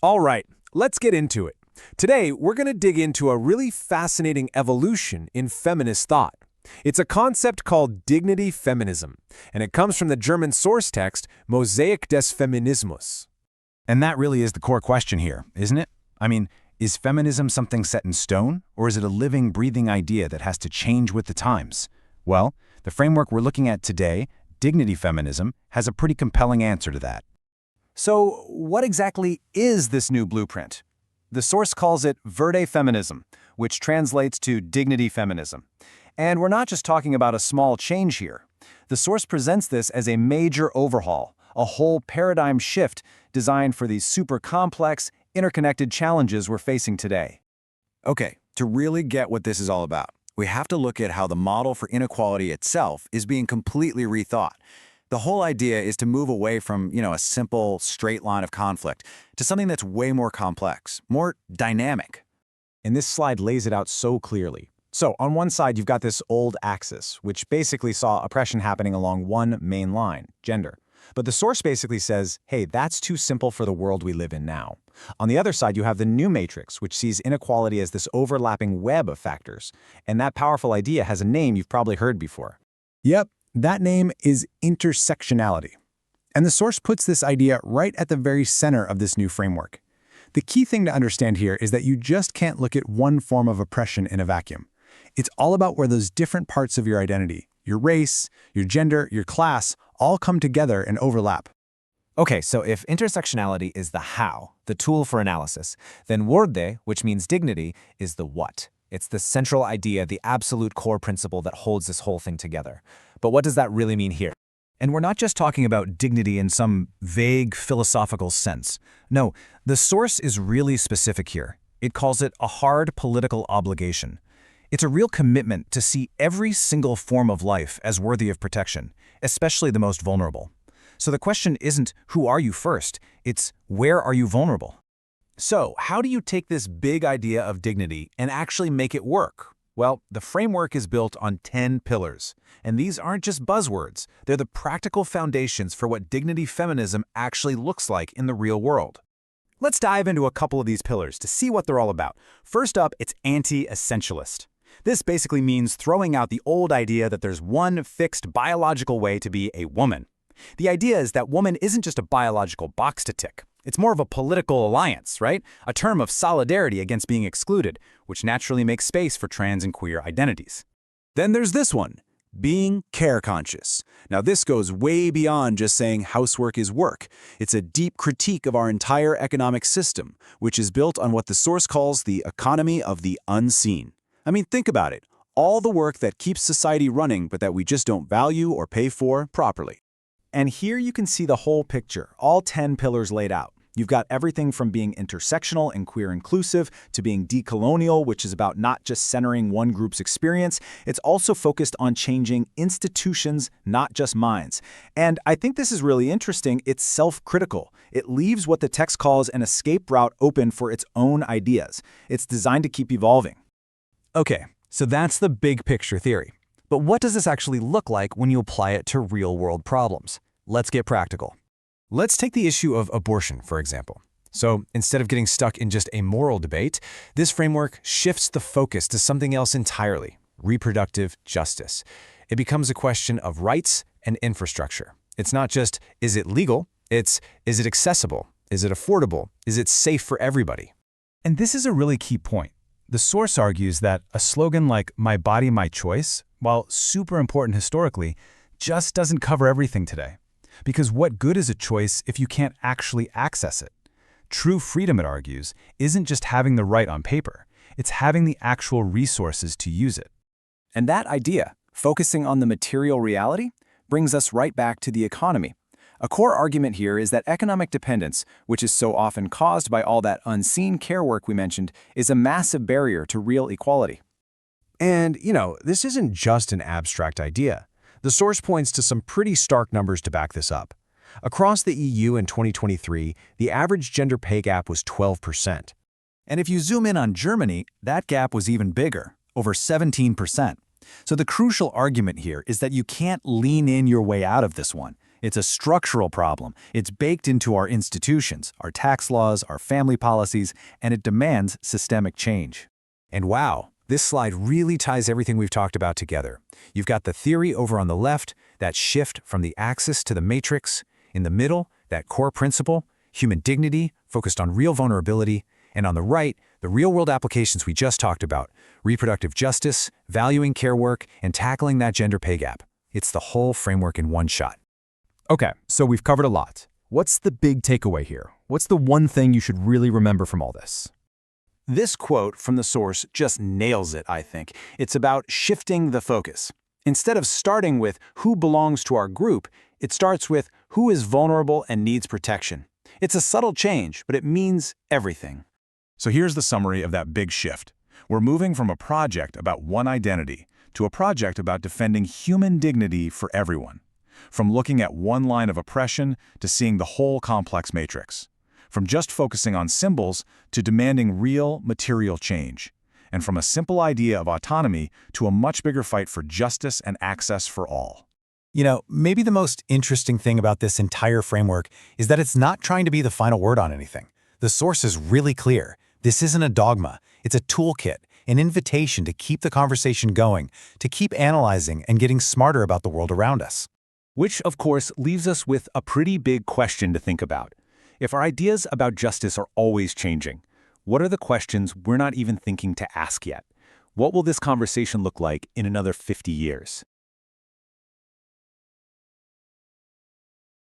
All right, let's get into it. Today, we're going to dig into a really fascinating evolution in feminist thought. It's a concept called dignity feminism, and it comes from the German source text MOSAIC des Feminismus. And that really is the core question here, isn't it? I mean, is feminism something set in stone, or is it a living, breathing idea that has to change with the times? Well, the framework we're looking at today, dignity feminism, has a pretty compelling answer to that. So, what exactly is this new blueprint? The source calls it verde feminism, which translates to dignity feminism. And we're not just talking about a small change here. The source presents this as a major overhaul, a whole paradigm shift designed for these super complex, interconnected challenges we're facing today. Okay, to really get what this is all about, we have to look at how the model for inequality itself is being completely rethought. The whole idea is to move away from, a simple, straight line of conflict to something that's way more complex, more dynamic. And this slide lays it out so clearly. So, on one side, you've got this old axis, which basically saw oppression happening along one main line, gender. But the source basically says, hey, that's too simple for the world we live in now. On the other side, you have the new matrix, which sees inequality as this overlapping web of factors. And that powerful idea has a name you've probably heard before. Yep, that name is intersectionality. And the source puts this idea right at the very center of this new framework. The key thing to understand here is that you just can't look at one form of oppression in a vacuum. It's all about where those different parts of your identity, your race, your gender, your class, all come together and overlap. Okay, so if intersectionality is the how, the tool for analysis, then verde, which means dignity, is the what. It's the central idea, the absolute core principle that holds this whole thing together. But what does that really mean here? And we're not just talking about dignity in some vague philosophical sense. No, the source is really specific here. It calls it a hard political obligation. It's a real commitment to see every single form of life as worthy of protection, especially the most vulnerable. So the question isn't who are you first, it's where are you vulnerable? So, how do you take this big idea of dignity and actually make it work? Well, the framework is built on 10 pillars. And these aren't just buzzwords. They're the practical foundations for what dignity feminism actually looks like in the real world. Let's dive into a couple of these pillars to see what they're all about. First up, it's anti-essentialist. This basically means throwing out the old idea that there's one fixed biological way to be a woman. The idea is that woman isn't just a biological box to tick. It's more of a political alliance, right? A term of solidarity against being excluded, which naturally makes space for trans and queer identities. Then there's this one, being care conscious. Now this goes way beyond just saying housework is work. It's a deep critique of our entire economic system, which is built on what the source calls the economy of the unseen. I mean, think about it. All the work that keeps society running but that we just don't value or pay for properly. And here you can see the whole picture, all 10 pillars laid out. You've got everything from being intersectional and queer inclusive to being decolonial, which is about not just centering one group's experience. It's also focused on changing institutions, not just minds. And I think this is really interesting. It's self-critical. It leaves what the text calls an escape route open for its own ideas. It's designed to keep evolving. Okay, so that's the big picture theory. But what does this actually look like when you apply it to real-world problems? Let's get practical. Let's take the issue of abortion, for example. So instead of getting stuck in just a moral debate, this framework shifts the focus to something else entirely, reproductive justice. It becomes a question of rights and infrastructure. It's not just, is it legal? It's, is it accessible? Is it affordable? Is it safe for everybody? And this is a really key point. The source argues that a slogan like "my body, my choice," while super important historically, just doesn't cover everything today. Because what good is a choice if you can't actually access it? True freedom, it argues, isn't just having the right on paper. It's having the actual resources to use it. And that idea, focusing on the material reality, brings us right back to the economy. A core argument here is that economic dependence, which is so often caused by all that unseen care work we mentioned, is a massive barrier to real equality. And, this isn't just an abstract idea. The source points to some pretty stark numbers to back this up. Across the EU in 2023, the average gender pay gap was 12%. And if you zoom in on Germany, that gap was even bigger, over 17%. So the crucial argument here is that you can't lean in your way out of this one. It's a structural problem. It's baked into our institutions, our tax laws, our family policies, and it demands systemic change. And wow, this slide really ties everything we've talked about together. You've got the theory over on the left, that shift from the axis to the matrix. In the middle, that core principle, human dignity, focused on real vulnerability. And on the right, the real-world applications we just talked about, reproductive justice, valuing care work, and tackling that gender pay gap. It's the whole framework in one shot. Okay, so we've covered a lot. What's the big takeaway here? What's the one thing you should really remember from all this? This quote from the source just nails it, I think. It's about shifting the focus. Instead of starting with who belongs to our group, it starts with who is vulnerable and needs protection. It's a subtle change, but it means everything. So here's the summary of that big shift. We're moving from a project about one identity to a project about defending human dignity for everyone. From looking at one line of oppression to seeing the whole complex matrix. From just focusing on symbols to demanding real, material change. And from a simple idea of autonomy to a much bigger fight for justice and access for all. You know, maybe the most interesting thing about this entire framework is that it's not trying to be the final word on anything. The source is really clear. This isn't a dogma. It's a toolkit, an invitation to keep the conversation going, to keep analyzing and getting smarter about the world around us. Which, of course, leaves us with a pretty big question to think about. If our ideas about justice are always changing, what are the questions we're not even thinking to ask yet? What will this conversation look like in another 50 years?